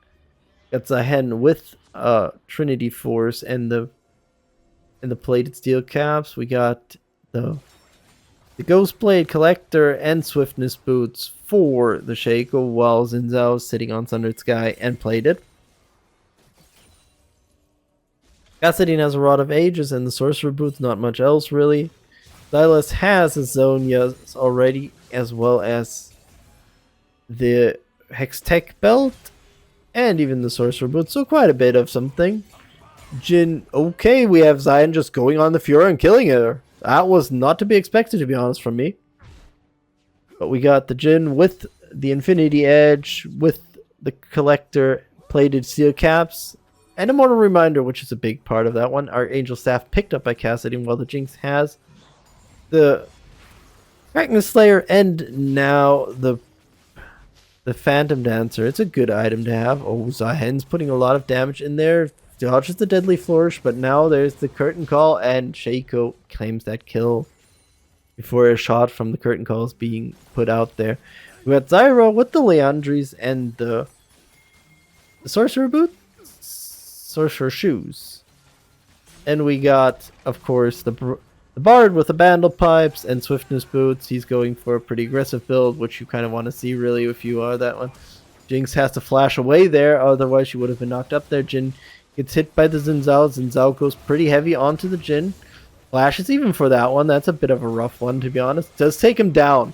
Jhin with Trinity Force and the plated steel caps. We got the Ghost Blade Collector and Swiftness Boots for the Shaco, while Jhin Zhao is sitting on Sundered Sky and plated. Cassadine has a Rod of Ages and the Sorcerer Boots, not much else really. Silas has a Zonias already, as well as the Hextech Belt, and even the Sorcerer Boots, so quite a bit of something. Jhin, okay, we have Zion just going on the Fiora and killing her. That was not to be expected, to be honest, from me. But we got the Jhin with the Infinity Edge, with the Collector plated steel caps, and Immortal Reminder, which is a big part of that one. Archangel Staff picked up by Cassadine, while the Jinx has the Kraken Slayer, and now the Phantom Dancer. It's a good item to have. Oh, Zahen's putting a lot of damage in there. Dodges the Deadly Flourish, but now there's the Curtain Call, and Shaco claims that kill before a shot from the Curtain Call is being put out there. We got Zyra with the Leandries and the Sorcerer Boot? Sorcerer Shoes. And we got, of course, the Bard with the Bandle Pipes and Swiftness Boots. He's going for a pretty aggressive build, which you kind of want to see, really, if you are that one. Jinx has to flash away there, otherwise she would have been knocked up there. Jhin gets hit by the Xin Zhao. Xin Zhao goes pretty heavy onto the Jhin. Flashes even for that one. That's a bit of a rough one, to be honest. Does take him down.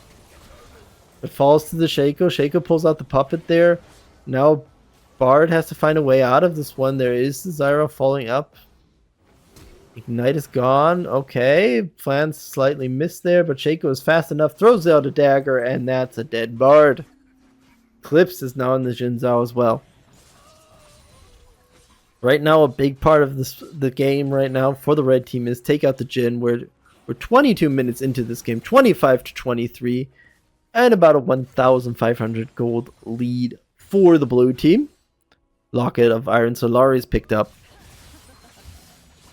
It falls to the Shaco. Shaco pulls out the puppet there. Now Bard has to find a way out of this one. There is the Zyra falling up. Ignite is gone. Okay. Plans slightly missed there, but Shaco is fast enough. Throws out a dagger, and that's a dead Bard. Eclipse is now in the Xin Zhao as well. Right now, a big part of the game right now for the red team is take out the Jhin. We're 22 minutes into this game, 25 to 23, and about a 1,500 gold lead for the blue team. Locket of Iron Solari is picked up.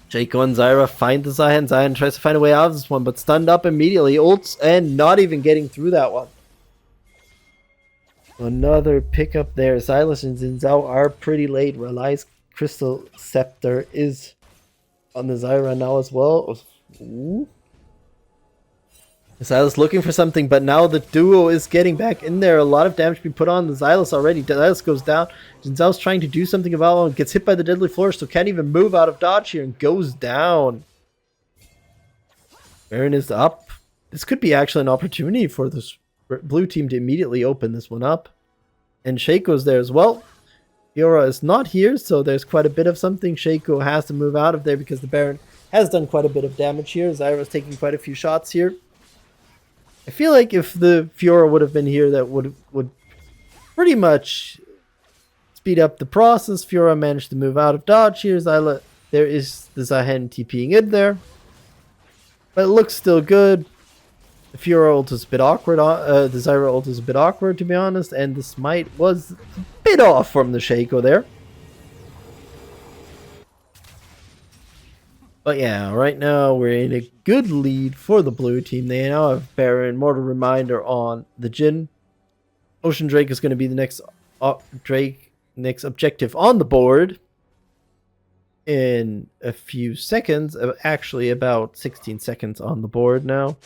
Shaco and Zyra find the Zion. Zion tries to find a way out of this one, but stunned up immediately. Ults and not even getting through that one. Another pickup there. Silas and Xin Zhao are pretty late. Relies Crystal Scepter is on the Zyra now as well. Ooh. Silas looking for something, but now the duo is getting back in there. A lot of damage being put on the Xylus already. Xylus goes down. Jinzhao's trying to do something about it. Gets hit by the Deadly Flourish, so can't even move out of dodge here and goes down. Baron is up. This could be actually an opportunity for this blue team to immediately open this one up. And Shaco's there as well. Fiora is not here, so there's quite a bit of something. Shaco has to move out of there because the Baron has done quite a bit of damage here. Zyra's taking quite a few shots here. I feel like if the Fiora would have been here, that would pretty much speed up the process. Fiora managed to move out of dodge here. Zyla, there is the Zahen TPing in there. But it looks still good. The Fiora ult is a bit awkward. The Zyra ult is a bit awkward, to be honest. And the Smite was a bit off from the Shaco there. But yeah, right now we're in a good lead for the blue team. They now have Baron, Mortal Reminder on the Jhin. Ocean Drake is going to be the next next objective on the board in a few seconds. Actually, about 16 seconds on the board now.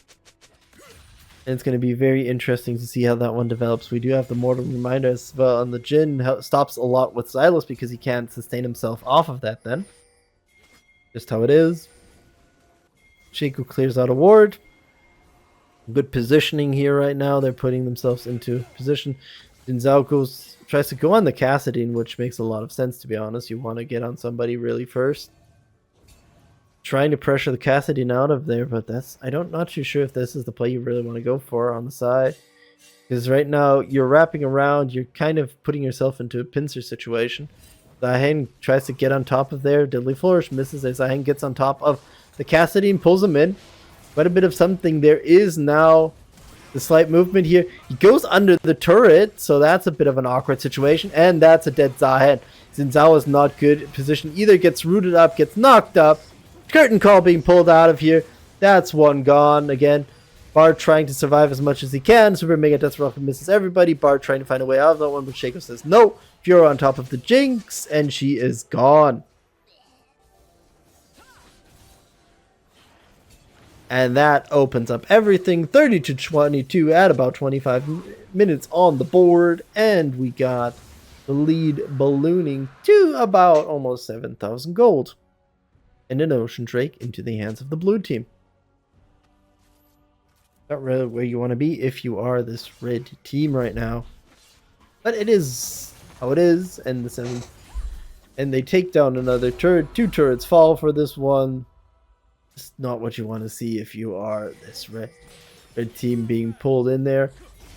And it's going to be very interesting to see how that one develops. We do have the Mortal Reminder as well, and the Jhin stops a lot with Xylos because he can't sustain himself off of that then. Just how it is. Shaco clears out a ward. Good positioning here right now. They're putting themselves into position. Jinzao tries to go on the Cassadine, which makes a lot of sense, to be honest. You want to get on somebody really first. Trying to pressure the Cassadine out of there, but not too sure if this is the play you really want to go for on the side. Because right now, you're wrapping around, you're kind of putting yourself into a pincer situation. Zahen tries to get on top of there. Deadly Flourish misses as Zahen gets on top of the Cassadine, pulls him in. Quite a bit of something. There is now the slight movement here. He goes under the turret, so that's a bit of an awkward situation. And that's a dead Zahen. Xin is not good position. Either gets rooted up, gets knocked up. Curtain Call being pulled out of here. That's one gone again. Bard trying to survive as much as he can. Super Mega Death Rocket misses everybody. Bard trying to find a way out of that one, but Shaco says no. Fiora on top of the Jinx, and she is gone. And that opens up everything. 30 to 22 at about 25 minutes on the board. And we got the lead ballooning to about almost 7,000 gold. and an Ocean Drake into the hands of the blue team. Not really where you want to be if you are this red team right now. But it is how it is, and they take down another turret. 2 turrets fall for this one. It's not what you want to see if you are this red team being pulled in there.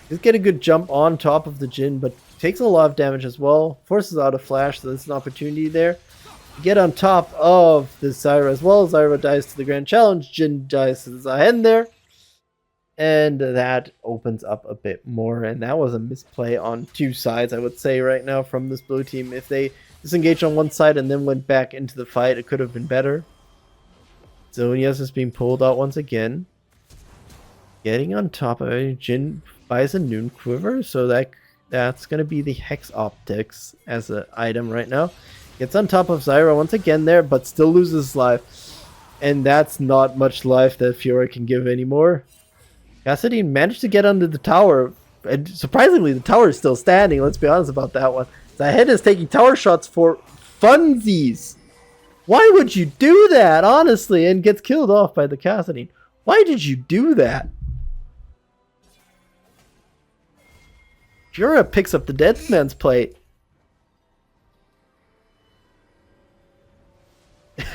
Just get a good jump on top of the Jhin, but takes a lot of damage as well. Forces out a flash, so there's an opportunity there. Get on top of the Zyra as well. Zyra dies to the Grand Challenge. Jhin dies to the Zahen there. And that opens up a bit more. And that was a misplay on 2 sides, I would say, right now from this blue team. If they disengaged on one side and then went back into the fight, it could have been better. Zhonya's is being pulled out once again. Getting on top of it. Jhin buys a Noon Quiver, so that's going to be the Hex Optics as an item right now. Gets on top of Zyra once again there, but still loses life. And that's not much life that Fiora can give anymore. Kassadin managed to get under the tower, and surprisingly the tower is still standing, let's be honest about that one. Zahen is taking tower shots for funsies. Why would you do that, honestly, and gets killed off by the Kassadin? Why did you do that? Fiora picks up the Deadman's plate.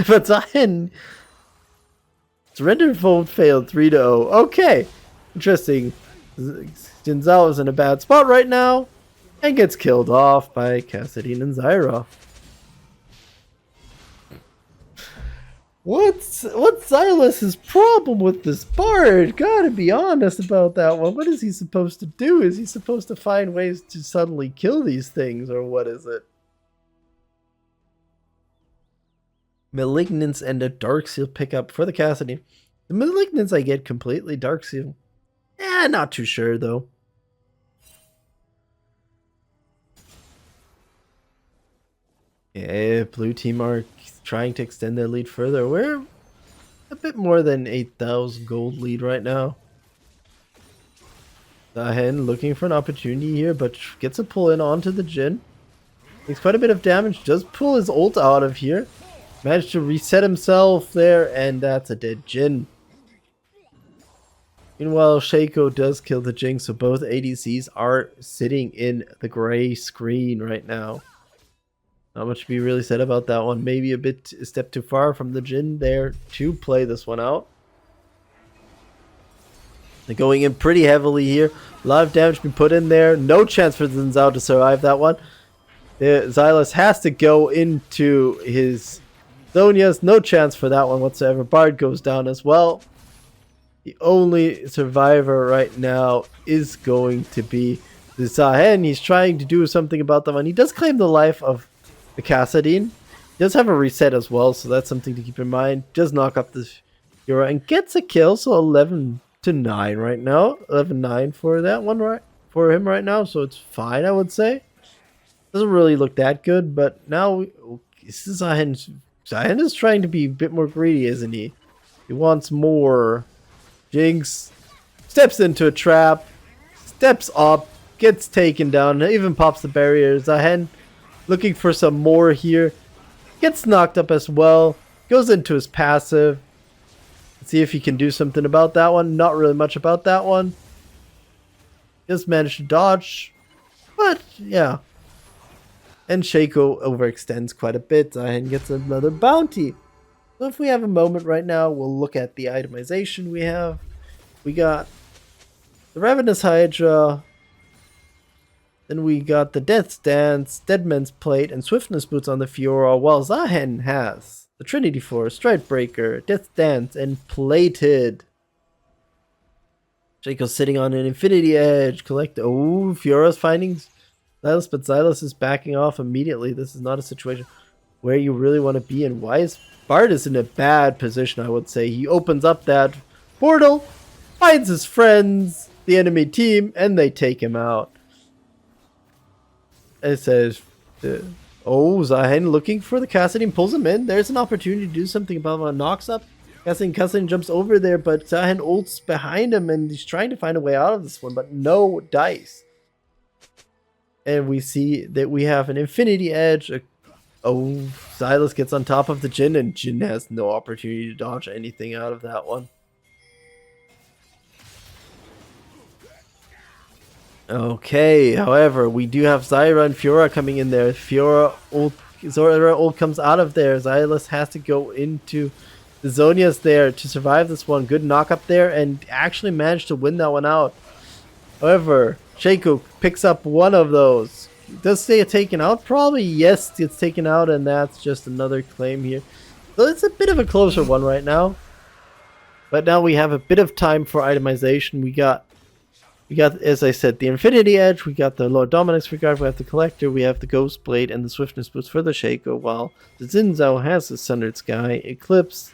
But Zahen surrender vote failed 3-0. Okay. Interesting. Jhin Zhao is in a bad spot right now and gets killed off by Kassadin and Zyra. What's Xylas's problem with this Bard? Gotta be honest about that one. What is he supposed to do? Is he supposed to find ways to suddenly kill these things, or what is it? Malignance and a Darkseal pickup for the Kassadin. The Malignance I get completely. Darkseal, not too sure though. Yeah, blue team are trying to extend their lead further. We're a bit more than 8,000 gold lead right now. Zahen looking for an opportunity here, but gets a pull in onto the Jhin. Takes quite a bit of damage, does pull his ult out of here. Managed to reset himself there, and that's a dead Jhin. Meanwhile, Shaco does kill the Jinx, so both ADCs are sitting in the gray screen right now. Not much to be really said about that one. Maybe a step too far from the Jhin there to play this one out. They're going in pretty heavily here. A lot of damage being put in there. No chance for Jhin Zhao to survive that one. Xylas has to go into his Zhonya's. No chance for that one whatsoever. Bard goes down as well. The only survivor right now is going to be the Zahen. He's trying to do something about them, and he does claim the life of the Kassadin. He does have a reset as well, so that's something to keep in mind. Does knock up the Fiora and gets a kill, so 11-9 right now. 11-9 for that one, right? For him right now, so it's fine, I would say. Doesn't really look that good, but now this is Zahen. Zahen is trying to be a bit more greedy, isn't he? He wants more. Jinx steps into a trap, steps up, gets taken down, even pops the barrier. Zahen looking for some more here. Gets knocked up as well. Goes into his passive. Let's see if he can do something about that one. Not really much about that one. Just managed to dodge. But, yeah. And Shaco overextends quite a bit. Zahen gets another bounty. So if we have a moment right now, we'll look at the itemization we have. We got the Ravenous Hydra. Then we got the Death's Dance, Deadman's Plate, and Swiftness Boots on the Fiora, while Zahen has the Trinity Force, Stridebreaker, Death's Dance, and Plated. Shaco's sitting on an Infinity Edge. Fiora's finding Xylas, but Xylas is backing off immediately. This is not a situation where you really want to be in. Why is Bard is in a bad position, I would say. He opens up that portal, finds his friends, the enemy team, and they take him out. It says, Zahen looking for the Kassadin, pulls him in. There's an opportunity to do something about him. Knocks up Kassadin jumps over there, but Zahen ults behind him, and he's trying to find a way out of this one, but no dice. And we see that we have an Infinity Edge, Oh, Silas gets on top of the Jhin, and Jhin has no opportunity to dodge anything out of that one. Okay, however, we do have Zyra and Fiora coming in there. Zora ult comes out of there. Silas has to go into the Zonia's there to survive this one. Good knock up there and actually managed to win that one out. However, Shaco picks up one of those. Does stay taken out? Probably yes, it's taken out, and that's just another claim here. So it's a bit of a closer one right now. But now we have a bit of time for itemization. We got, as I said, the Infinity Edge, we got the Lord Dominic's Regard, we have the Collector, we have the Ghost Blade, and the Swiftness Boost for the Shaco, while the Xin Zhao has the Sundered Sky, Eclipse,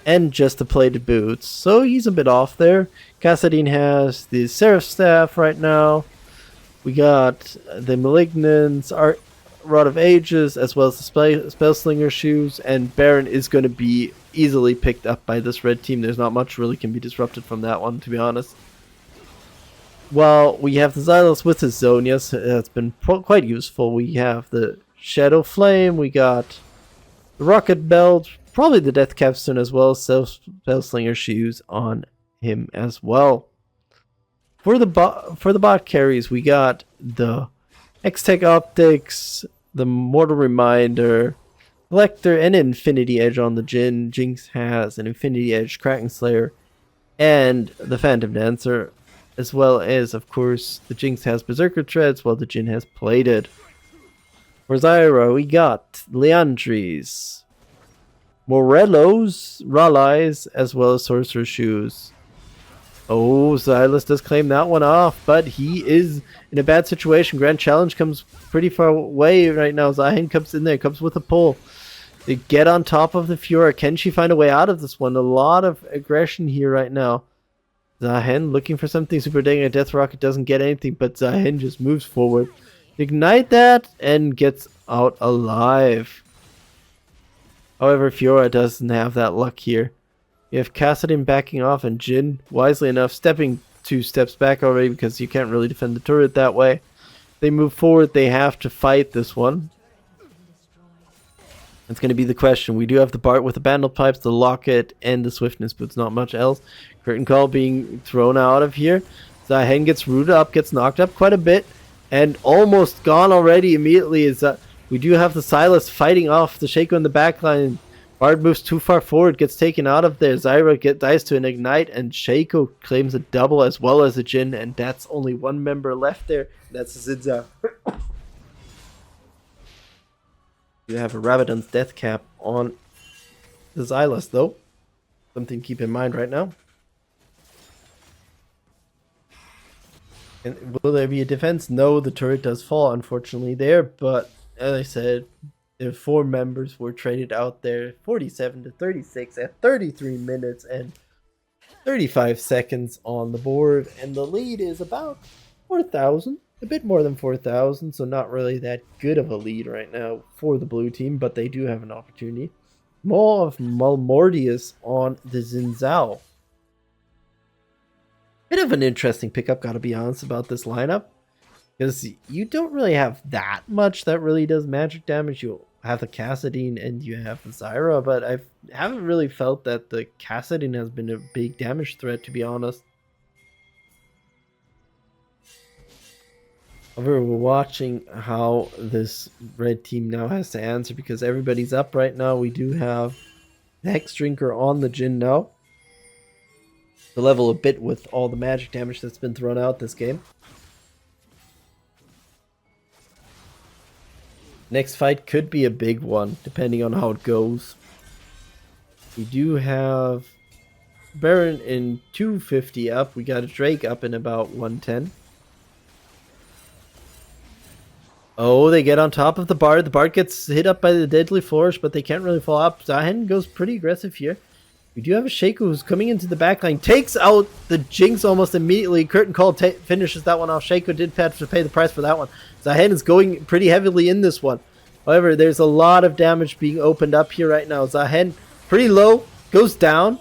and just the Plated Boots. So he's a bit off there. Kassadin has the Seraph Staff right now. We got the Malignance, Rod of Ages, as well as the Spellslinger Shoes, and Baron is going to be easily picked up by this red team. There's not much really can be disrupted from that one, to be honest. Well, we have the Xylos with his Zonias. That's been quite useful. We have the Shadow Flame. We got the Rocket Belt. Probably the Death Capstone as well as Spellslinger Shoes on him as well. For the bot carries, we got the X-Tech Optics, the Mortal Reminder, Collector, and Infinity Edge on the Jhin. Jinx has an Infinity Edge, Kraken Slayer, and the Phantom Dancer. As well as, of course, the Jinx has Berserker Treads, while the Jhin has Plated. For Zyra, we got Leandries, Morellos, Rallies, as well as Sorcerer's Shoes. Oh, Silas does claim that one off, but he is in a bad situation. Grand Challenge comes pretty far away right now. Zahin comes in there, comes with a pull. They get on top of the Fiora. Can she find a way out of this one? A lot of aggression here right now. Zahin looking for something. Super Dang a Death Rocket doesn't get anything, but Zahin just moves forward. Ignite that and gets out alive. However, Fiora doesn't have that luck here. You have Kassadin backing off and Jhin, wisely enough, stepping 2 steps back already because you can't really defend the turret that way. They move forward, they have to fight this one. That's going to be the question. We do have the Bart with the Bandle Pipes, the Locket, and the Swiftness Boots. Not much else. Curtain Call being thrown out of here. Zahen gets rooted up, gets knocked up quite a bit, and almost gone already immediately. Is we do have the Silas fighting off the Shaco in the backline. Bard moves too far forward, gets taken out of there. Zyra dies to an Ignite, and Shaco claims a double as well as a Jhin, and that's only one member left there. That's Zidza. You have a Rabadon's Death Cap on the Xylas, though. Something to keep in mind right now. And will there be a defense? No, the turret does fall, unfortunately, there. But, as I said, the 4 members were traded out there. 47 to 36 at 33 minutes and 35 seconds on the board. And the lead is about 4,000. A bit more than 4,000, so not really that good of a lead right now for the blue team, but they do have an opportunity. More of Malmortius on the Xin Zhao. Bit of an interesting pickup, gotta be honest about this lineup, because you don't really have that much that really does magic damage. You have the Kassadin and you have the Zyra, but I haven't really felt that the Kassadin has been a big damage threat, to be honest. We're watching how this red team now has to answer because everybody's up right now. We do have the Hex Drinker on the Jhin now. The level a bit with all the magic damage that's been thrown out this game. Next fight could be a big one, depending on how it goes. We do have Baron in 250 up. We got a Drake up in about 110. Oh, they get on top of the Bard. The Bard gets hit up by the Deadly Flourish, but they can't really fall up. Zahen goes pretty aggressive here. We do have a Shaco who's coming into the backline. Takes out the Jinx almost immediately. Curtain Call finishes that one off. Shaco did have to pay the price for that one. Zahen is going pretty heavily in this one. However, there's a lot of damage being opened up here right now. Zahen, pretty low, goes down.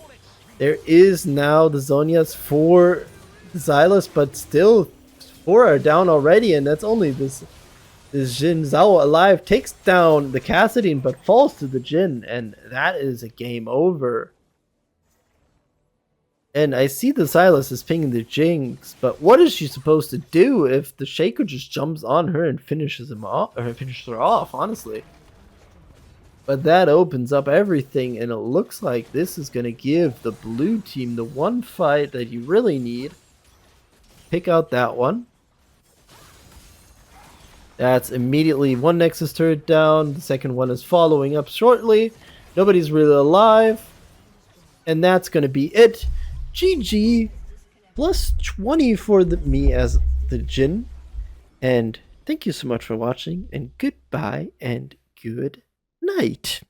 There is now the Zonias for Xylas, but still 4 are down already, and that's only this Is Jhin Zhao alive? Takes down the Kassadin, but falls to the Jhin, and that is a game over. And I see the Silas is pinging the Jinx, but what is she supposed to do if the Shaco just jumps on her and finishes him off, or finishes her off, honestly? But that opens up everything, and it looks like this is going to give the blue team the one fight that you really need. Pick out that one. That's immediately one Nexus turret down. The second one is following up shortly. Nobody's really alive. And that's going to be it. GG. Plus 20 for me as the Jhin. And thank you so much for watching. And goodbye and good night.